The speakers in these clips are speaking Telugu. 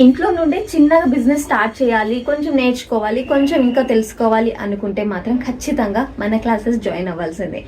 ఇంట్లో నుండి చిన్నగా బిజినెస్ స్టార్ట్ చేయాలి, కొంచెం నేర్చుకోవాలి, కొంచెం ఇంకా తెలుసుకోవాలి అనుకుంటే మాత్రం ఖచ్చితంగా మన క్లాసెస్ జాయిన్ అవ్వాల్సిందే.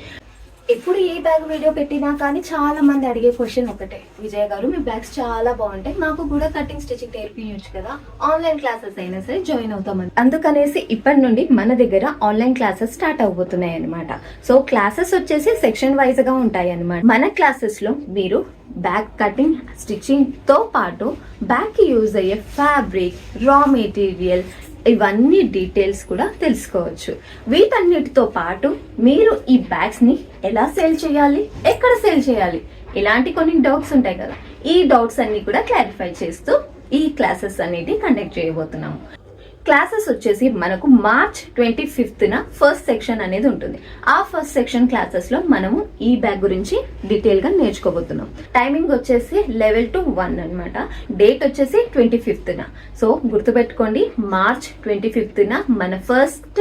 ఎప్పుడు ఏ బ్యాగ్ వీడియో పెట్టినా కానీ చాలా మంది అడిగే క్వశ్చన్ ఒకటే, విజయ్ గారు మీ బ్యాగ్స్ చాలా బాగుంటాయి, మాకు కూడా కటింగ్ స్టిచింగ్ నేర్పించచ్చు కదా, ఆన్లైన్ క్లాసెస్ అయినా సరే జాయిన్ అవుతామని. అందుకనేసి ఇప్పటి నుండి మన దగ్గర ఆన్లైన్ క్లాసెస్ స్టార్ట్ అవబోతున్నాయి అనమాట. సో క్లాసెస్ వచ్చేసి సెక్షన్ వైజ్ గా ఉంటాయి అనమాట. మన క్లాసెస్ లో మీరు బ్యాగ్ కటింగ్ స్టిచ్చింగ్ తో పాటు బ్యాగ్ కి యూజ్ అయ్యే ఫ్యాబ్రిక్, రా మెటీరియల్, ఇవన్నీ డీటెయిల్స్ కూడా తెలుసుకోవచ్చు. వీటన్నిటితో పాటు మీరు ఈ బ్యాగ్స్ ని ఎలా సేల్ చేయాలి, ఎక్కడ సేల్ చేయాలి, ఇలాంటి కొన్ని డౌట్స్ ఉంటాయి కదా, ఈ డౌట్స్ అన్ని కూడా క్లారిఫై చేస్తూ ఈ క్లాసెస్ అనేది కండక్ట్ చేయబోతున్నాము. క్లాసెస్ వచ్చేసి మనకు March 25th ఫస్ట్ సెక్షన్ అనేది ఉంటుంది. ఆ ఫస్ట్ సెక్షన్ క్లాసెస్ లో మనము ఈ బ్యాగ్ గురించి డీటెయిల్ గా నేర్చుకోబోతున్నాం. టైమింగ్ వచ్చేసి 11 to 1 అనమాట. డేట్ వచ్చేసి 25th. సో గుర్తుపెట్టుకోండి, March 25th మన ఫస్ట్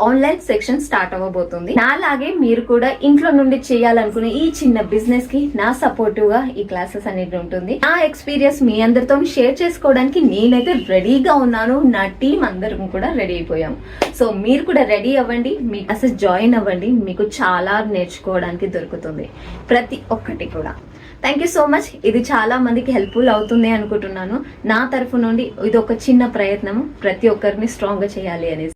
ఆన్లైన్ సెక్షన్ స్టార్ట్ అవ్వబోతుంది. నాలాగే మీరు కూడా ఇంట్లో నుండి చేయాలనుకునే ఈ చిన్న బిజినెస్ కి నా సపోర్టివ్ గా ఈ క్లాసెస్ అనేది ఉంటుంది. నా ఎక్స్పీరియన్స్ మీ అందరితో షేర్ చేసుకోవడానికి నేనైతే రెడీగా ఉన్నాను. నా టీం అందరం కూడా రెడీ అయిపోయాము. సో మీరు కూడా రెడీ అవ్వండి, మీ క్లాసెస్ జాయిన్ అవ్వండి. మీకు చాలా నేర్చుకోవడానికి దొరుకుతుంది, ప్రతి ఒక్కటి కూడా. Thank you so much. ఇది చాలా మందికి హెల్ప్ఫుల్ అవుతుంది అనుకుంటున్నాను. నా తరఫు నుండి ఇది ఒక చిన్న ప్రయత్నం, ప్రతి ఒక్కరిని స్ట్రాంగ్ గా చేయాలి అనేసి.